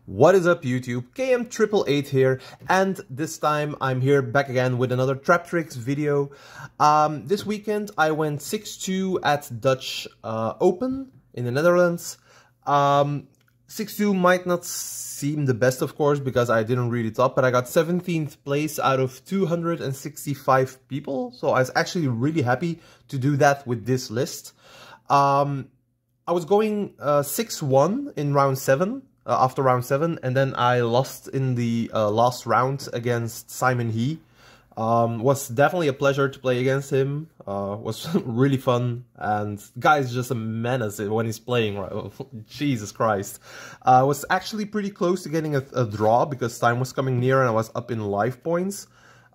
What is up YouTube, KM888 here, and this time I'm here back again with another Traptrix video. This weekend I went 6-2 at Dutch Open in the Netherlands. 6-2 might not seem the best, of course, because I didn't read it up, but I got 17th place out of 265 people, so I was actually really happy to do that with this list. I was going 6-1 in round 7. After round 7, and then I lost in the last round against Simon He. Was definitely a pleasure to play against him. Was really fun, and the guy's just a menace when he's playing. Right? Jesus Christ. Was actually pretty close to getting a draw because time was coming near and I was up in life points.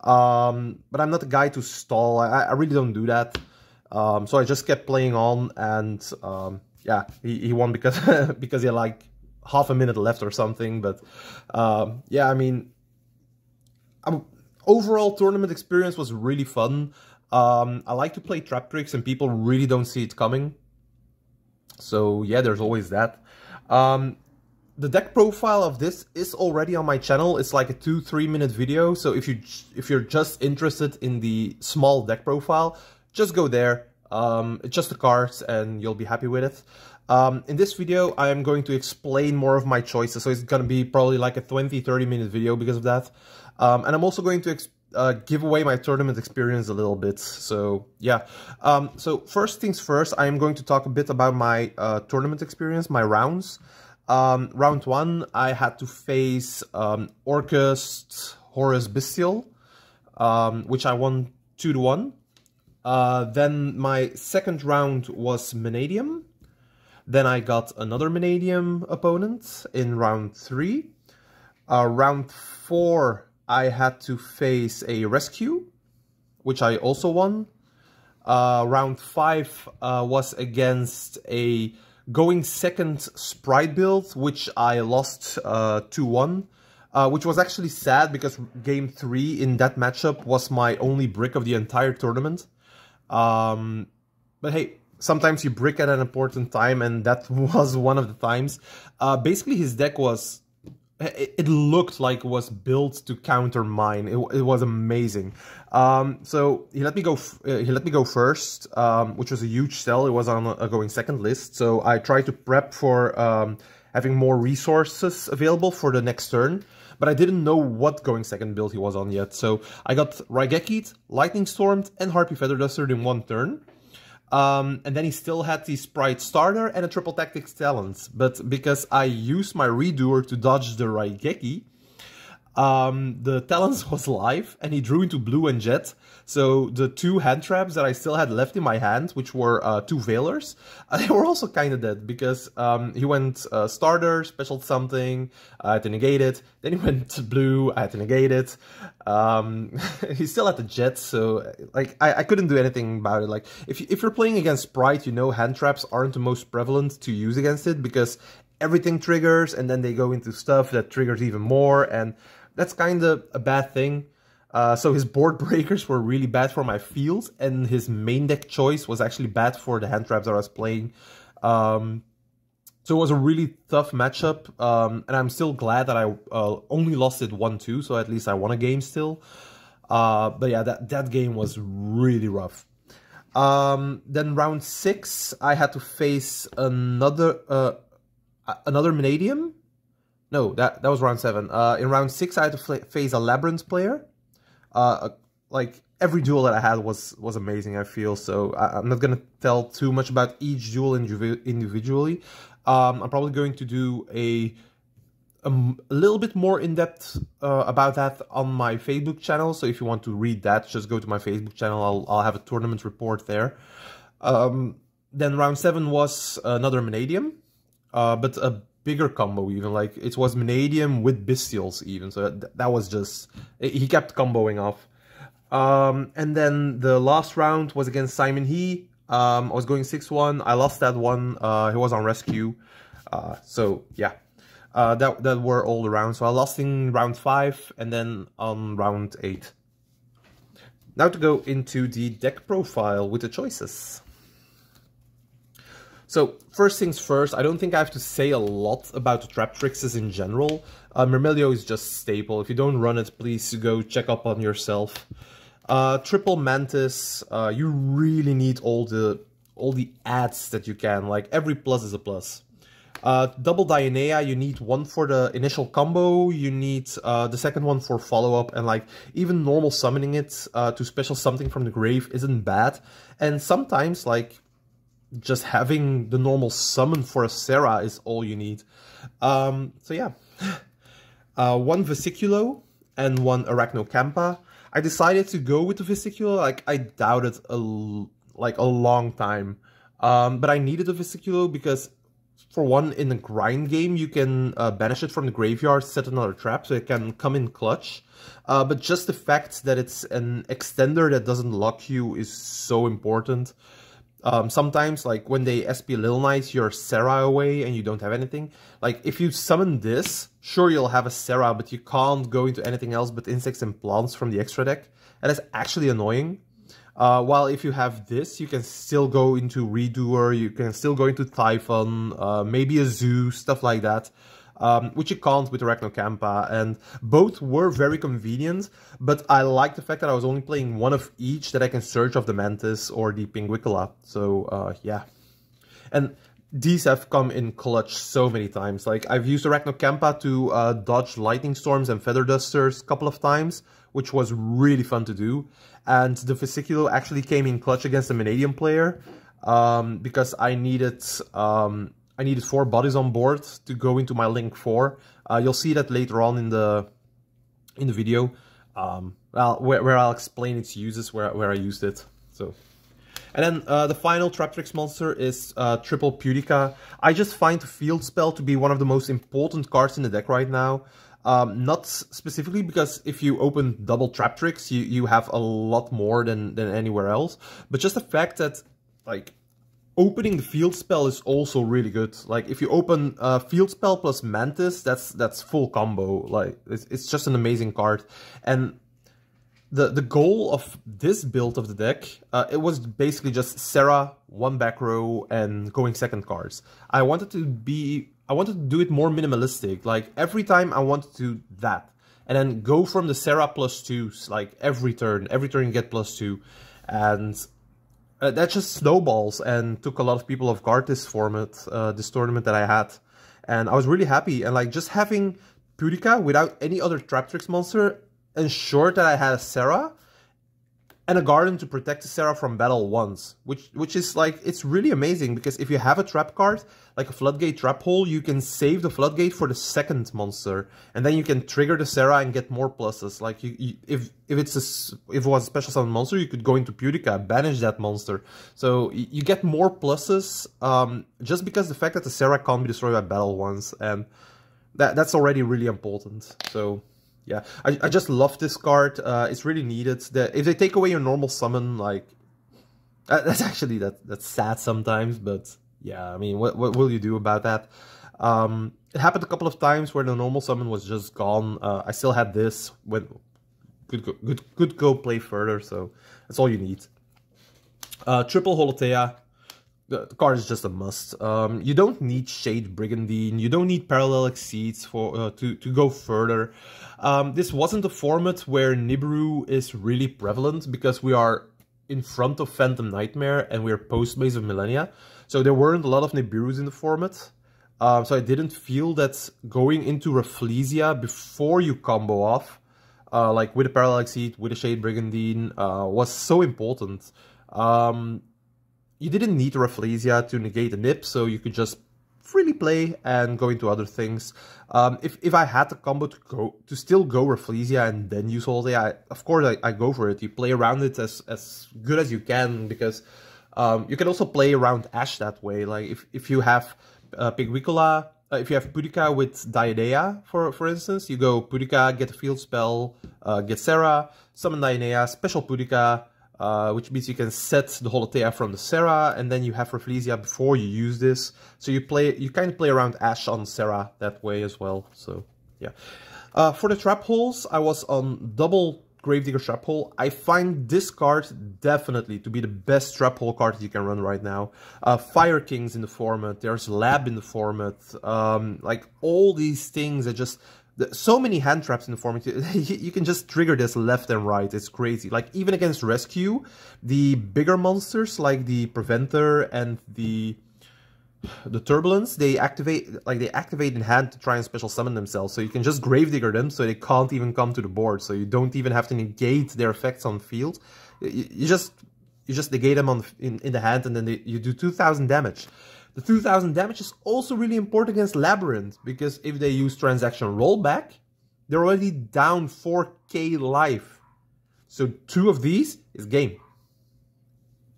But I'm not the guy to stall. I really don't do that. So I just kept playing on, and yeah, he won because because he had like half a minute left or something. But yeah, I mean, overall tournament experience was really fun. I like to play Traptrix and people really don't see it coming, so yeah, there's always that. The deck profile of this is already on my channel. It's like a 2-3 minute video, so if you're just interested in the small deck profile, just go there. It's just the cards and you'll be happy with it. In this video, I am going to explain more of my choices, so it's going to be probably like a 20-30 minute video because of that. And I'm also going to give away my tournament experience a little bit, so yeah. So first things first, I am going to talk a bit about my tournament experience, my rounds. Round 1, I had to face Orcust Horus Bestial, which I won 2-1. Then my second round was Mannadium. Then I got another Mannadium opponent in round 3. Round 4, I had to face a Rescue, which I also won. Round 5 was against a going second Sprite build, which I lost 2-1. Which was actually sad because game 3 in that matchup was my only brick of the entire tournament. But hey, sometimes you brick at an important time, and that was one of the times. Basically, his deck was... It looked like it was built to counter mine. It was amazing. So he let me go. He let me go first, which was a huge sell. It was on a going second list. So I tried to prep for having more resources available for the next turn. But I didn't know what going second build he was on yet. So I got Raigeki'd, Lightning Stormed, and Harpy Feather Duster in one turn. And then he still had the Sprite Starter and a Triple Tactics Talent. But because I used my Redoer to dodge the Raigeki, the Talents was live, and he drew into Blue and Jet. So the 2 hand traps that I still had left in my hand, which were 2 Veilers, they were also kind of dead, because he went Starter, Special something, I had to negate it. Then he went Blue, I had to negate it. He still had the Jet, so like I couldn't do anything about it. Like if you're playing against Sprite, you know hand traps aren't the most prevalent to use against it, because everything triggers, and then they go into stuff that triggers even more, and that's kind of a bad thing. So his board breakers were really bad for my fields, and his main deck choice was actually bad for the hand traps that I was playing. So it was a really tough matchup, and I'm still glad that I only lost it 1-2, so at least I won a game still. But yeah, that game was really rough. Then round 6, I had to face another Mannadium. No, that was round 7. In round 6, I had to face a Labyrinth player. Like, every duel that I had was amazing, I feel, so I'm not gonna tell too much about each duel individually. I'm probably going to do a little bit more in-depth about that on my Facebook channel, so if you want to read that, just go to my Facebook channel. I'll have a tournament report there. Then round 7 was another Mannadium, but a bigger combo even, like it was Mannadium with Bestials even, so that was just, he kept comboing off. And then the last round was against Simon He. I was going 6-1, I lost that one, he was on Rescue, so yeah, that were all the rounds. So I lost in round 5 and then on round 8. Now to go into the deck profile with the choices. So, first things first, I don't think I have to say a lot about the Traptrixes in general. Myrmilio is just staple. If you don't run it, please go check up on yourself. Triple Mantis, you really need all the adds that you can. Like, every plus is a plus. Double Dionea, you need one for the initial combo, you need the second one for follow-up, and like, even normal summoning it to special something from the grave isn't bad. And sometimes, like, just having the normal summon for a Serra is all you need. So yeah. One Vesiculo and one Arachnocampa. I decided to go with the Vesiculo, like, I doubted a long time. But I needed a Vesiculo because, for one, in the grind game, you can banish it from the graveyard, set another trap, so it can come in clutch. But just the fact that it's an extender that doesn't lock you is so important. Sometimes, like, when they SP Little Knight your Serra away and you don't have anything, like, if you summon this, sure, you'll have a Serra, but you can't go into anything else but insects and plants from the extra deck. That is actually annoying. While if you have this, you can still go into Redoer, you can still go into Typhon, maybe a Zoo, stuff like that. Which you can't with Arachnocampa, and both were very convenient, but I like the fact that I was only playing one of each that I can search of the Mantis or the Pinguicula, so yeah. And these have come in clutch so many times. Like, I've used Arachnocampa to dodge Lightning Storms and Feather Dusters a couple of times, which was really fun to do, and the Vesiculo actually came in clutch against a Vanadium player, because I needed 4 bodies on board to go into my Link 4. You'll see that later on in the video, where I'll explain its uses, where I used it. So, and then the final Traptrix monster is Triple Pudica. I just find the Field Spell to be one of the most important cards in the deck right now. Not specifically because if you open double Traptrix, you have a lot more than anywhere else, but just the fact that, like, opening the Field Spell is also really good. Like, if you open Field Spell plus Mantis, that's full combo. Like, it's just an amazing card. And the goal of this build of the deck, it was basically just Serra, 1 back row, and going second cards. I wanted to do it more minimalistic. Like, every time I wanted to do that, and then go from the Serra +2s, like, every turn you get +2, and that just snowballs and took a lot of people off guard this format, this tournament that I had. And I was really happy. And, like, just having Pudica without any other Traptrix monster ensured that I had a Serra and a Garden to protect the Serra from battle once. Which is, like, it's really amazing, because if you have a trap card, like a Floodgate Trap Hole, you can save the Floodgate for the second monster. And then you can trigger the Serra and get more pluses. Like, if it was a special summon monster, you could go into Pudica, banish that monster. So you get more pluses, just because the fact that the Serra can't be destroyed by battle once. And that's already really important. So yeah, I just love this card. It's really needed. If they take away your normal summon, like, that's actually that's sad sometimes, but yeah, I mean, what will you do about that? It happened a couple of times where the normal summon was just gone. I still had this. Could go play further, so that's all you need. Triple Holotea. The card is just a must. You don't need Shade Brigandine. You don't need Parallel Exceeds for to go further. This wasn't a format where Nibiru is really prevalent, because we are in front of Phantom Nightmare and we're post-base of Millennia. So there weren't a lot of Nibirus in the format. So I didn't feel that going into Rafflesia before you combo off, like with a Parallel Exceed, with a Shade Brigandine, was so important. You didn't need Rafflesia to negate the nip, so you could just freely play and go into other things. If I had the combo to still go Rafflesia and then use Holotea, of course I go for it. You play around it as good as you can, because you can also play around Ash that way. Like, if you have Pinguicula, if you have Pudica with Dionea, for instance, you go Pudica, get a Field Spell, get Serra, summon Dionea, special Pudica, which means you can set the Holotea from the Serra, and then you have Rafflesia before you use this. So you kind of play around Ash on Serra that way as well. So yeah. For the trap holes, I was on double Gravedigger Trap Hole, I find this card definitely to be the best Trap Hole card that you can run right now. Fire King's in the format, there's Lab in the format, like all these things that just... So many hand traps in the format, you can just trigger this left and right, it's crazy. Like even against Rescue, the bigger monsters like the Preventer and the Turbulence, they activate in hand to try and special summon themselves. So you can just Gravedigger them so they can't even come to the board. So you don't even have to negate their effects on field. You just negate them in the hand, and then you do 2,000 damage. The 2,000 damage is also really important against Labyrinth, because if they use Transaction Rollback, they're already down 4k life. So 2 of these is game.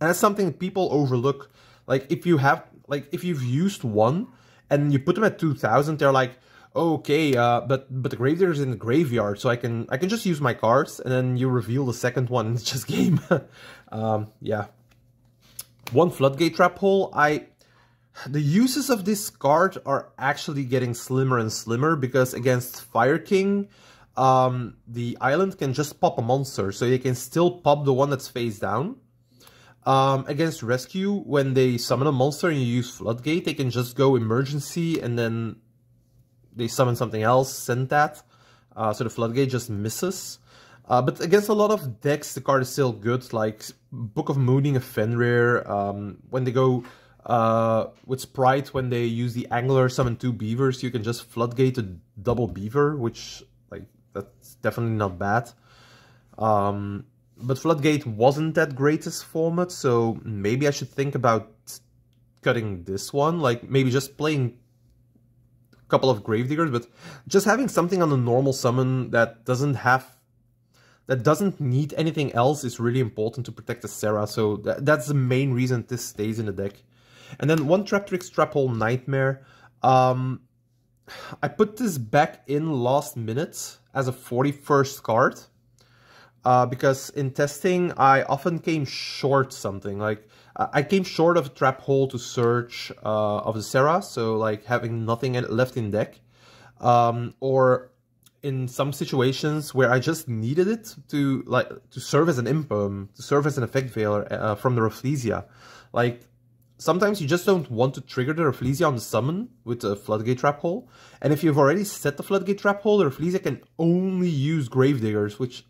And that's something that people overlook. Like if you've used one and you put them at 2,000, they're like, okay, but the Gravedigger's in the graveyard, so I can just use my cards, and then you reveal the second one, it's just game. Yeah. One Floodgate Trap Hole, the uses of this card are actually getting slimmer and slimmer, because against Fire King, the island can just pop a monster, so they can still pop the one that's face down. Against Rescue, when they summon a monster and you use Floodgate, they can just go Emergency and then they summon something else, send that. So the Floodgate just misses. But against a lot of decks, the card is still good, like Book of Mooning of Fenrir. When they go with Sprite, when they use the Angler, summon 2 beavers, you can just Floodgate a double beaver, which, like, that's definitely not bad. But Floodgate wasn't that greatest format, so maybe I should think about cutting this one. Like, maybe just playing a couple of Gravediggers, but just having something on the normal summon that doesn't need anything else is really important to protect the Serra, so that's the main reason this stays in the deck. And then one Traptrix Trap Hole Nightmare. I put this back in last minute as a 41st card. Because in testing, I often came short something. Like, I came short of a Trap Hole to Search of the Serra, so like having nothing left in deck. Or in some situations where I just needed it to serve as an Imperm, to serve as an Effect Veiler from the Rafflesia. Like, sometimes you just don't want to trigger the Rafflesia on the summon with a Floodgate Trap Hole. And if you've already set the Floodgate Trap Hole, the Rafflesia can only use Gravediggers, which...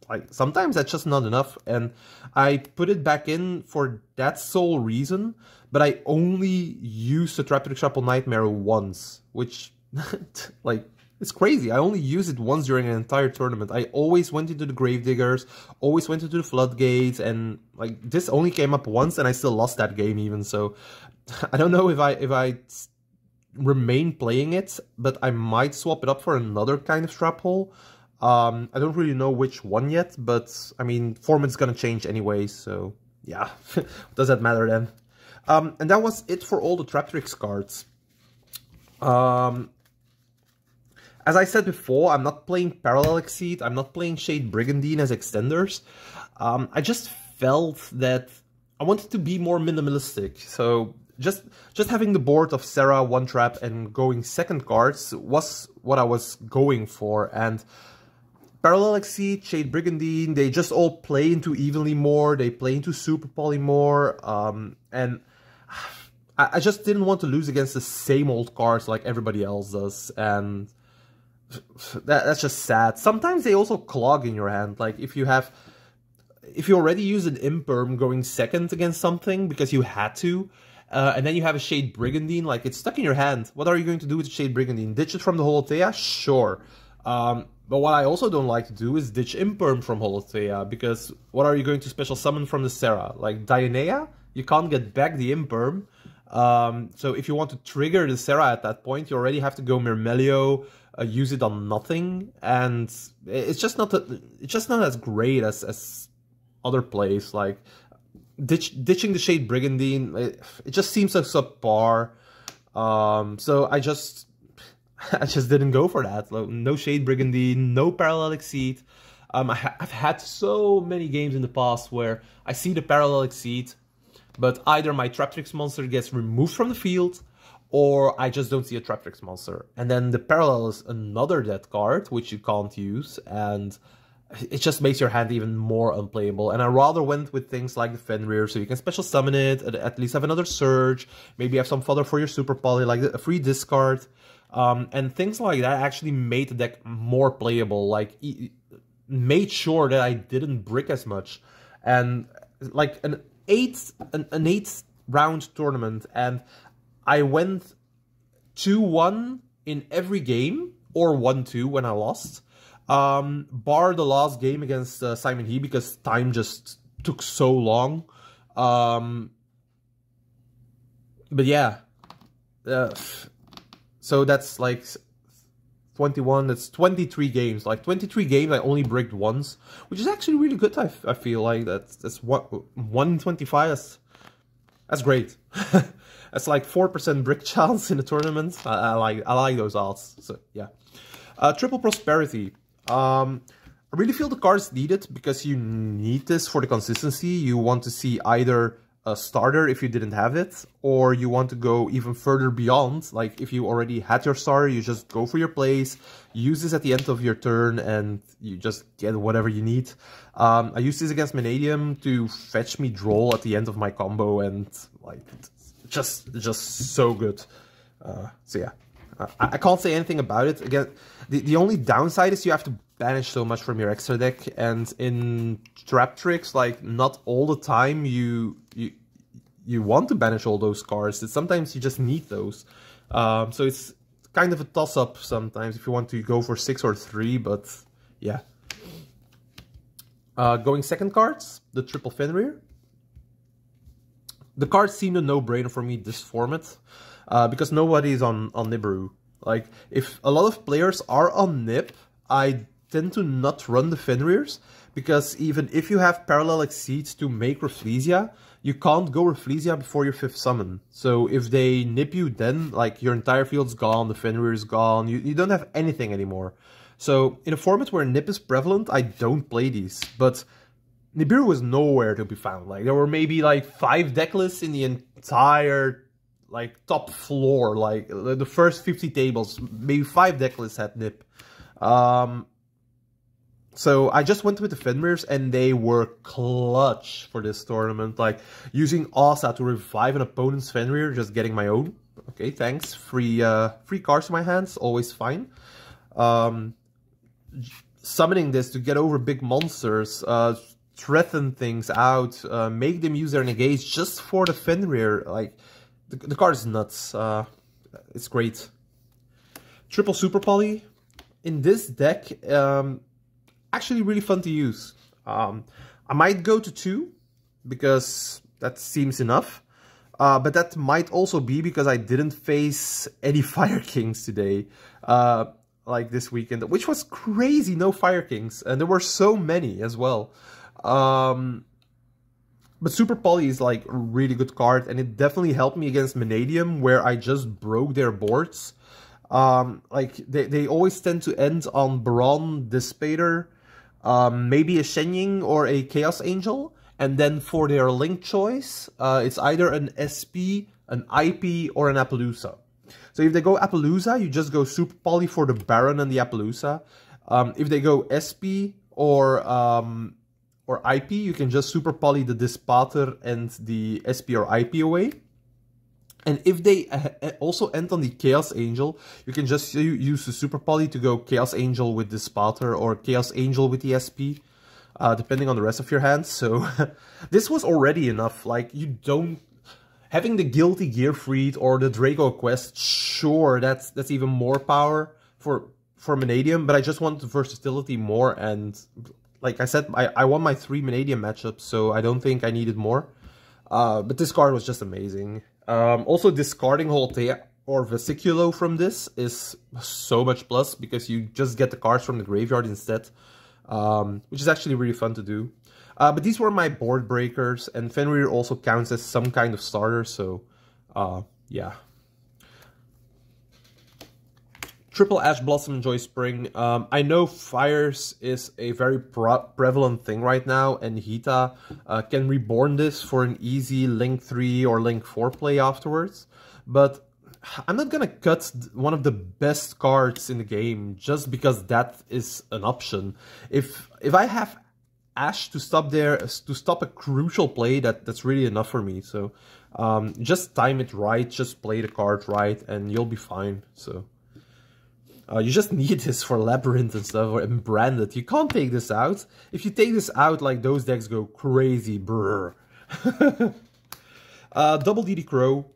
like, sometimes that's just not enough, and I put it back in for that sole reason, but I only used the Traptrix Trap Hole Nightmare once, which, like, it's crazy. I only used it once during an entire tournament. I always went into the Gravediggers, always went into the Floodgates, and, like, this only came up once, and I still lost that game even, so I don't know if I remain playing it, but I might swap it up for another kind of Trap Hole. I don't really know which one yet, but, I mean, format's gonna change anyway, so, yeah, does that matter then? And that was it for all the Traptrix cards. As I said before, I'm not playing Parallel Exceed, I'm not playing Shade Brigandine as extenders. I just felt that I wanted to be more minimalistic, so just having the board of Serra, 1 trap, and going second cards was what I was going for, and... Parallel Exceed, Shade Brigandine, they just all play into Evenly more, they play into Super Poly more, and I just didn't want to lose against the same old cards like everybody else does, and that's just sad. Sometimes they also clog in your hand, like if you already use an Imperm going second against something because you had to, and then you have a Shade Brigandine, like it's stuck in your hand. What are you going to do with the Shade Brigandine? Ditch it from the Holothea? Sure. But what I also don't like to do is ditch Imperm from Holothea, because what are you going to special summon from the Serra? Like Dionea? You can't get back the Imperm. So if you want to trigger the Serra at that point, you already have to go Myrmelio, use it on nothing, and it's just not as great as other plays. Like ditching the Shade Brigandine, it just seems so subpar. So I just didn't go for that. No Shade Brigandine, no Parallel Exceed. I've had so many games in the past where I see the Parallel Exceed, but either my Traptrix monster gets removed from the field, or I just don't see a Traptrix monster. And then the Parallel is another dead card, which you can't use, and it just makes your hand even more unplayable. And I rather went with things like the Fenrir, so you can special summon it, at least have another Surge, maybe have some fodder for your Super Poly, like a free discard. And things like that actually made the deck more playable, like made sure that I didn't brick as much. And like an eighth round tournament, and I went 2-1 in every game, or 1-2 when I lost. Bar the last game against Simon He, because time just took so long. But yeah, so that's like 21, that's 23 games. Like 23 games, I only bricked once, which is actually really good. I feel like that's 1 in 25. That's great. That's like 4% brick chance in the tournament. I like those odds. So yeah, Triple Prosperity. I really feel the card's needed because you need this for the consistency. You want to see either a starter if you didn't have it, or you want to go even further beyond. Like if you already had your starter, you just go for your plays, use this at the end of your turn, and you just get whatever you need. I used this against Vanadium to fetch me Droll at the end of my combo, and like just so good. So yeah, I can't say anything about it. Again, the only downside is you have to banish so much from your extra deck, and in Traptrix, like not all the time you want to banish all those cards. It's sometimes you just need those. So it's kind of a toss-up sometimes if you want to go for 6 or 3, but yeah. Going second cards, the Triple Fenrir. The cards seem a no-brainer for me this format, because nobody is on Nibiru. Like, if a lot of players are on Nib, I tend to not run the Fenrirs, because even if you have Parallel Exceeds to make Rafflesia, you can't go Rafflesia before your 5th summon. So if they nip you then, like, your entire field's gone, the Fenrir is gone, you don't have anything anymore. So in a format where Nip is prevalent, I don't play these, but Nibiru was nowhere to be found. Like, there were maybe like 5 deck lists in the entire like top floor, like the first 50 tables, maybe 5 deck lists had Nip. So I just went with the Fenrirs, and they were clutch for this tournament. Like, using Asa to revive an opponent's Fenrir, just getting my own. Okay, thanks. Free cards in my hands, always fine. Summoning this to get over big monsters, threaten things out, make them use their negates just for the Fenrir. Like, the card is nuts. It's great. Triple Super Poly. In this deck, actually really fun to use. I might go to 2, because that seems enough. But that might also be because I didn't face any Fire Kings today. Like this weekend, which was crazy, no Fire Kings. And there were so many as well. But Super Poly is like a really good card, and it definitely helped me against Vanadium, where I just broke their boards. Like, they always tend to end on Baron, Dissipator, maybe a Shenying or a Chaos Angel, and then for their link choice, it's either an SP, an IP, or an Appaloosa. So if they go Appaloosa, you just go Super Poly for the Baron and the Appaloosa. If they go SP or IP, you can just Super Poly the Dispater and the SP or IP away. And if they also end on the Chaos Angel, you can just use the Super Poly to go Chaos Angel with Dispater or Chaos Angel with the SP, depending on the rest of your hand. So this was already enough. Like, you don't... Having the Guilty Gearfried or the Draco Quest, sure, that's even more power for Vanadium, but I just want the versatility more, and like I said, I won my 3 Vanadium matchups, so I don't think I needed more. But this card was just amazing. Also, discarding Holtea or Vesiculo from this is so much plus, because you just get the cards from the graveyard instead, which is actually really fun to do. But these were my board breakers, and Fenrir also counts as some kind of starter, so yeah. Triple Ash Blossom Joy Spring. I know Fires is a very prevalent thing right now, and Hita can reborn this for an easy Link 3 or Link 4 play afterwards. But I'm not gonna cut one of the best cards in the game just because that is an option. If I have Ash to stop a crucial play, that's really enough for me. So just time it right, just play the card right, and you'll be fine. So you just need this for Labyrinth and stuff, or Branded. You can't take this out. If you take this out, like, those decks go crazy, brr. Double DD Crow.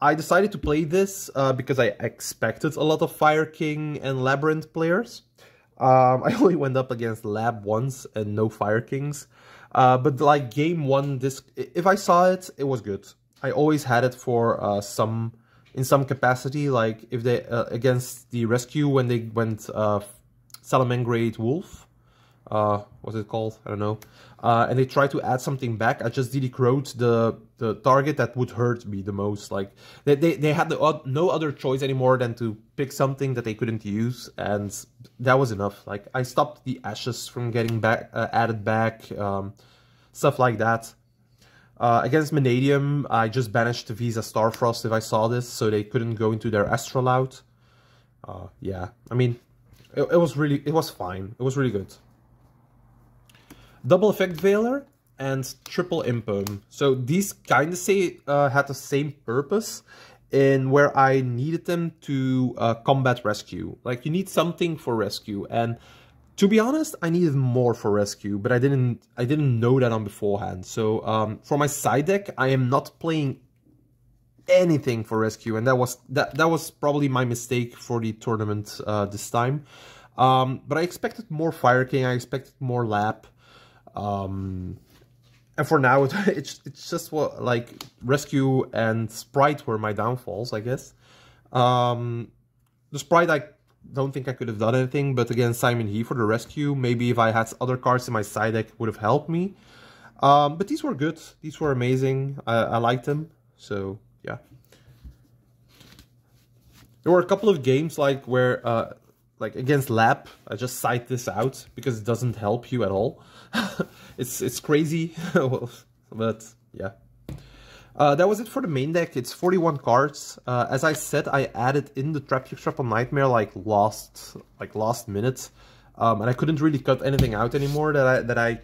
I decided to play this because I expected a lot of Fire King and Labyrinth players. I only went up against Lab once and no Fire Kings. But like game one, if I saw it, it was good. I always had it for in some capacity, like if they against the Rescue when they went Salamangreat Wolf. What's it called? I don't know. And they tried to add something back. I just DD Crow'd the target that would hurt me the most. Like they had no other choice anymore than to pick something that they couldn't use, and that was enough. Like I stopped the Ashes from getting back added back, stuff like that. Against Vanadium, I just banished the Visa Starfrost if I saw this, so they couldn't go into their Astrolaut. Yeah, I mean, it was fine. It was really good. Double Effect Veiler and Triple Imperm. So these kind of had the same purpose in where I needed them to combat Rescue. Like, you need something for Rescue, and to be honest, I needed more for Rescue, but I didn't know that on beforehand. So for my side deck, I am not playing anything for Rescue, and that was probably my mistake for the tournament this time. But I expected more Fire King, I expected more Lab. And for now, it's just like Rescue and Sprite were my downfalls, I guess. The Sprite, I don't think I could have done anything, but again, Simon He for the Rescue, maybe if I had other cards in my side deck, would have helped me. But these were good. These were amazing. I liked them. So yeah. There were a couple of games like where, like against Lab, I just cite this out because it doesn't help you at all. It's crazy, but yeah. That was it for the main deck. It's 41 cards. As I said, I added in the Traptrix Triple Nightmare like last minute, and I couldn't really cut anything out anymore that I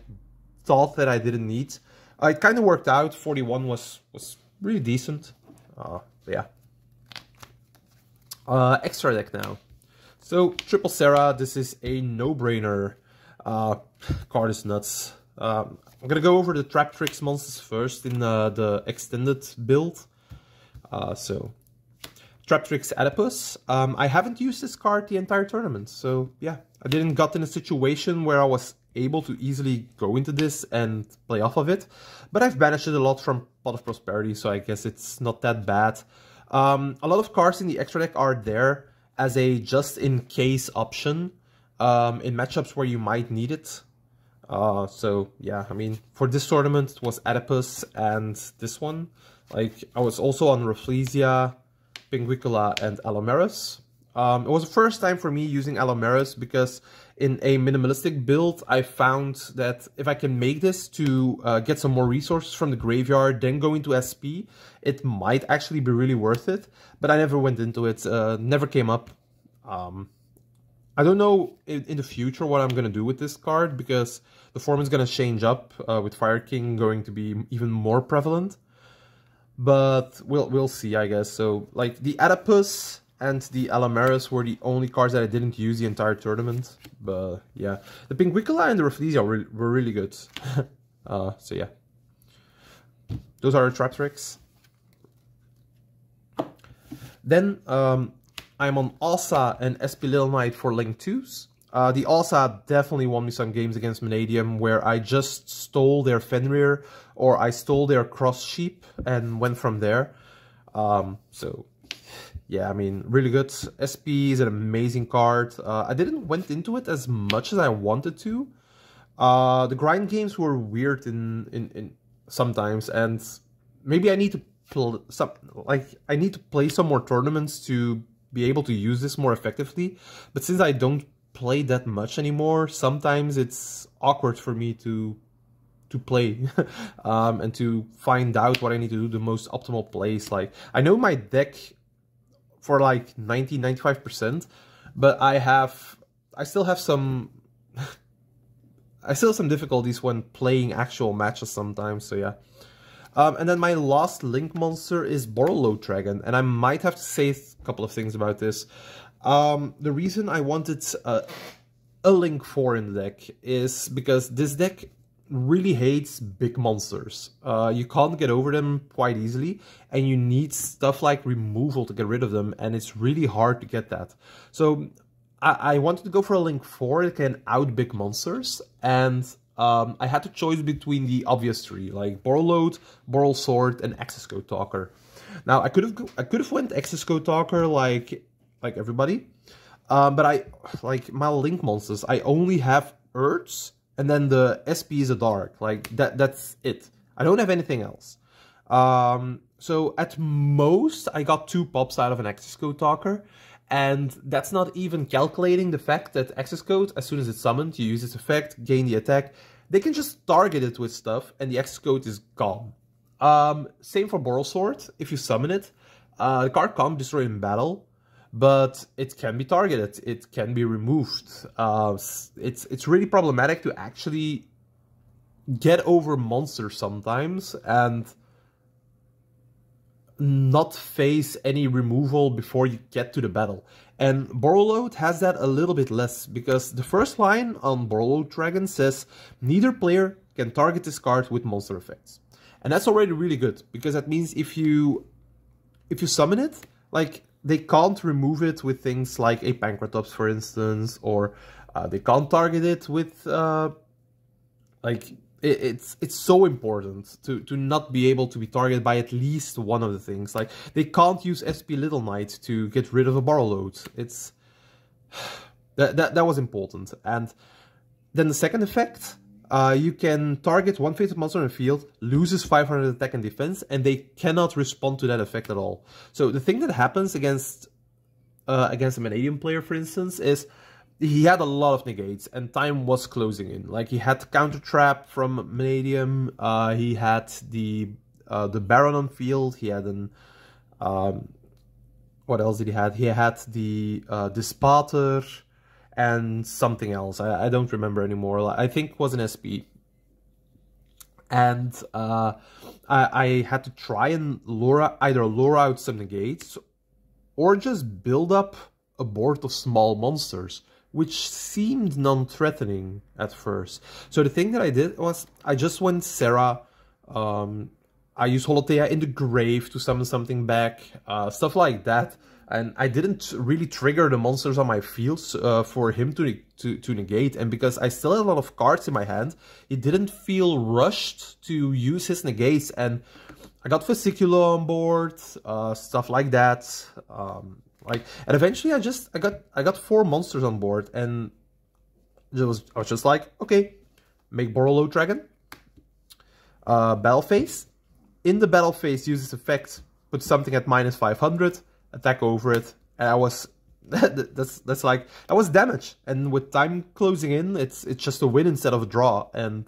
thought that I didn't need. It kind of worked out. 41 was really decent. Yeah. Extra deck now. So Triple Serra. This is a no-brainer. Card is nuts. I'm gonna go over the Traptrix monsters first in the extended build. So, Traptrix Adipus. I haven't used this card the entire tournament, so yeah. I didn't got in a situation where I was able to easily go into this and play off of it. But I've banished it a lot from Pot of Prosperity, so I guess it's not that bad. A lot of cards in the extra deck are there as a just-in-case option in matchups where you might need it. So yeah, I mean, for this tournament it was Adipus and this one. Like, I was also on Rafflesia, Pinguicula, and Alomeris. It was the first time for me using Alomeris because in a minimalistic build, I found that if I can make this to get some more resources from the graveyard, then go into SP, it might actually be really worth it. But I never went into it, never came up. I don't know in the future what I'm going to do with this card, because the form is going to change up with Fire King going to be even more prevalent. But we'll see, I guess. So, like, the Adipus and the Alomeris were the only cards that I didn't use the entire tournament. But, yeah. The Pinguicula and the Rafflesia were really good. So, yeah. Those are the Traptrix. Then, I'm on Asa and SP Little Knight for Link 2s. The Asa definitely won me some games against Vanadium where I just stole their Fenrir or I stole their Cross Sheep and went from there. So, yeah, I mean, really good. SP is an amazing card. I didn't went into it as much as I wanted to. The grind games were weird in sometimes, and maybe I need to I need to play some more tournaments to be able to use this more effectively. But since I don't play that much anymore, sometimes it's awkward for me to play and to find out what I need to do the most optimal plays. Like, I know my deck for like 90-95%, but I still have some difficulties when playing actual matches sometimes, so yeah. And then my last link monster is Borreload Dragon, and I might have to say a couple of things about this. The reason I wanted a link 4 in the deck is because this deck really hates big monsters. You can't get over them quite easily, and you need stuff like removal to get rid of them, and it's really hard to get that. So I wanted to go for a link 4 that can out big monsters, and I had to choose between the obvious three, like Borreload, Boral Sword, and Access Code Talker. Now I could have went Access Code Talker like everybody, but I like my link monsters. I only have Earths, and then the SP is a Dark. Like that's it. I don't have anything else. So at most I got 2 pops out of an Access Code Talker. And that's not even calculating the fact that Access Code, as soon as it's summoned, you use its effect, gain the attack. They can just target it with stuff, and the Access Code is gone. Same for Boral Sword. If you summon it, the card can't destroy in battle, but it can be targeted. It can be removed. It's really problematic to actually get over monsters sometimes, and not face any removal before you get to the battle. And Borreload has that a little bit less, because the first line on Borreload Dragon says, neither player can target this card with monster effects. And that's already really good, because that means if you summon it, like, they can't remove it with things like a Pancratops, for instance, or they can't target it with, like, it's so important to not be able to be targeted by at least one of the things. Like, they can't use SP Little Knight to get rid of a Borreload. It's that was important. And then the second effect, you can target one fated monster in the field, loses 500 attack and defense, and they cannot respond to that effect at all. So the thing that happens against a Vanadium player, for instance, is he had a lot of negates, and time was closing in. Like, he had Counter Trap from Vanadium, he had the Baron on field, he had an... what else did he have? He had the Dispater, and something else. I don't remember anymore. I think it was an SP. And I had to try and either lure out some negates, or just build up a board of small monsters, which seemed non-threatening at first. So the thing that I did was, I just went Serra, I used Holotea in the grave to summon something back, stuff like that. And I didn't really trigger the monsters on my fields for him to negate. And because I still had a lot of cards in my hand, he didn't feel rushed to use his negates. And I got Fascicula on board, stuff like that. And eventually I got 4 monsters on board, and I was just like, okay, make Borreload Dragon, battle phase. In the battle phase, use this effect, put something at -500, attack over it, and I was that's like, that was damage. And with time closing in, it's just a win instead of a draw. And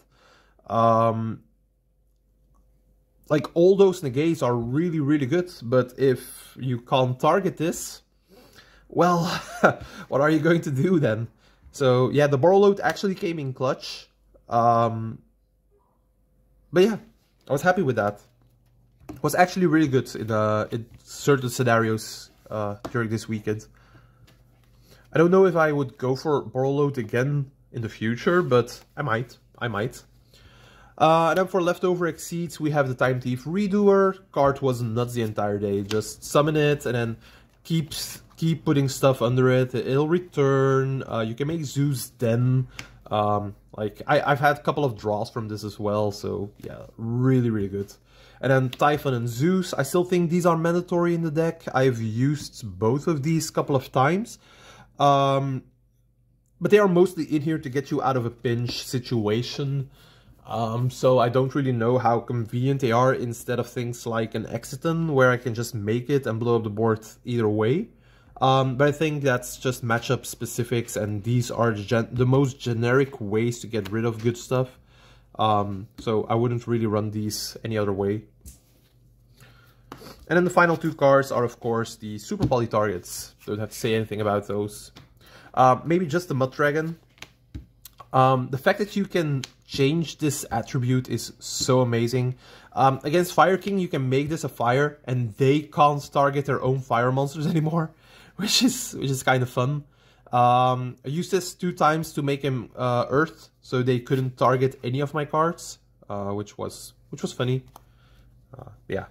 like, all those negates are really, really good, but if you can't target this, well, what are you going to do then? So yeah, the Borreload actually came in clutch. But yeah, I was happy with that. It was actually really good in certain scenarios during this weekend. I don't know if I would go for Borreload again in the future, but I might. And then for leftover exceeds, we have the Time Thief Redoer. Card was nuts the entire day. Just summon it and then keep putting stuff under it. It'll return. You can make Zeus then. Like, I've had a couple of draws from this as well, so yeah, really, really good. And then Typhon and Zeus, I still think these are mandatory in the deck. I've used both of these a couple of times. But they are mostly in here to get you out of a pinch situation. So I don't really know how convenient they are instead of things like an Exiton, where I can just make it and blow up the board either way. But I think that's just matchup specifics, and these are the most generic ways to get rid of good stuff. So I wouldn't really run these any other way. And then the final two cards are, of course, the Super Poly targets. Don't have to say anything about those. Maybe just the Mud Dragon. The fact that you can change this attribute is so amazing. Against Fire King, you can make this a fire, and they can't target their own fire monsters anymore, which is kind of fun. I used this 2 times to make him Earth, so they couldn't target any of my cards, which was funny. Yeah.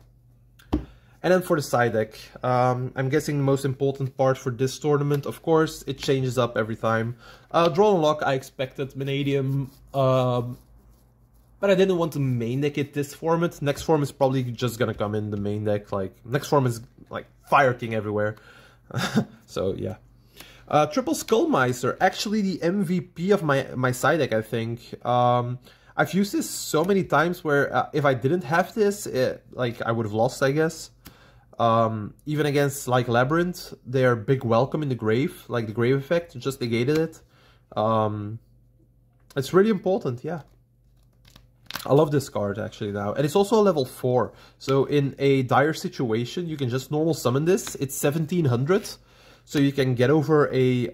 And then for the side deck, I'm guessing the most important part for this tournament, of course, it changes up every time. Draw and Lock, I expected Vanadium, but I didn't want to main deck it this format. Next form is probably just gonna come in the main deck. Like, next form is like Fire King everywhere. So yeah. Triple Skullmeister, actually the MVP of my side deck, I think. I've used this so many times where if I didn't have this, like I would have lost, I guess. Even against like Labyrinth, their big welcome in the grave, like the grave effect, just negated it. It's really important, yeah. I love this card actually now, and it's also a level 4. So in a dire situation, you can just normal summon this. It's 1700, so you can get over a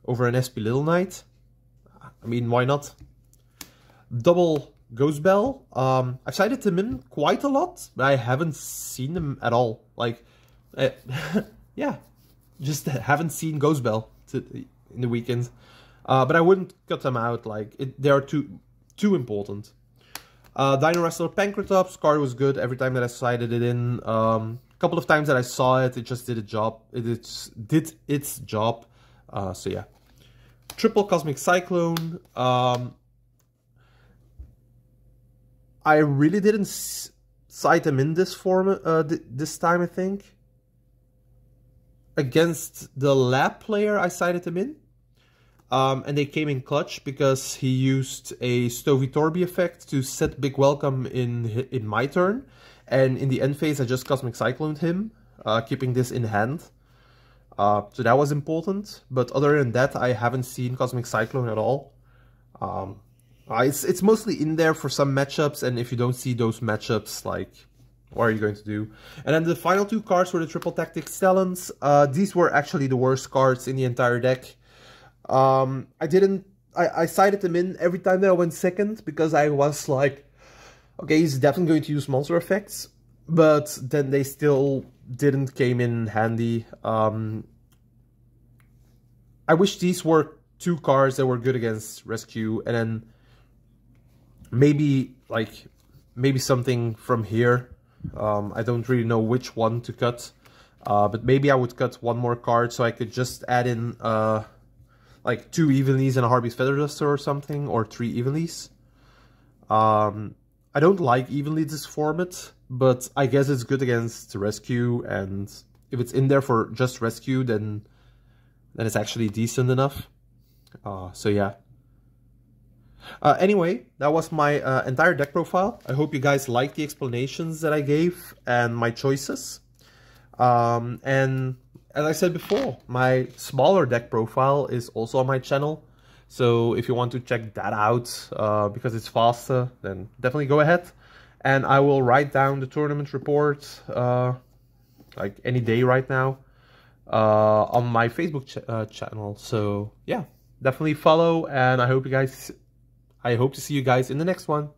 over an SP Little Knight. I mean, why not? Double Ghost Bell. I've cited them in quite a lot, but I haven't seen them at all. Like, yeah, just haven't seen Ghost Bell in the weekend. But I wouldn't cut them out. Like, they are too important. Dino Wrestler Pancratops card was good every time that I cited it in. A couple of times that I saw it, it just did a job. It did its job. So yeah. Triple Cosmic Cyclone. I really didn't cite them in this form this time, I think. Against the Lab player, I cited them in. And they came in clutch because he used a Stovey Torby effect to set Big Welcome in my turn. And in the end phase, I just Cosmic Cycloned him, keeping this in hand. So that was important. But other than that, I haven't seen Cosmic Cyclone at all. It's mostly in there for some matchups, and if you don't see those matchups, like, what are you going to do? And then the final 2 cards were the Triple Tactics Talons. These were actually the worst cards in the entire deck. I cited them in every time that I went second, because I was like, okay, he's definitely going to use monster effects, but then they still didn't came in handy. I wish these were 2 cards that were good against Rescue, and then maybe something from here. I don't really know which one to cut, but maybe I would cut one more card so I could just add in like 2 Evenlies and a Harvey's Feather Duster or something, or 3 Evenlies. I don't like Evenly this format, but I guess it's good against Rescue, and if it's in there for just Rescue, then it's actually decent enough. So yeah. Anyway, that was my entire deck profile. I hope you guys liked the explanations that I gave and my choices. And as I said before, my smaller deck profile is also on my channel. So if you want to check that out, because it's faster, then definitely go ahead. And I will write down the tournament report, like any day right now, on my Facebook channel. So yeah, definitely follow, and I hope to see you guys in the next one.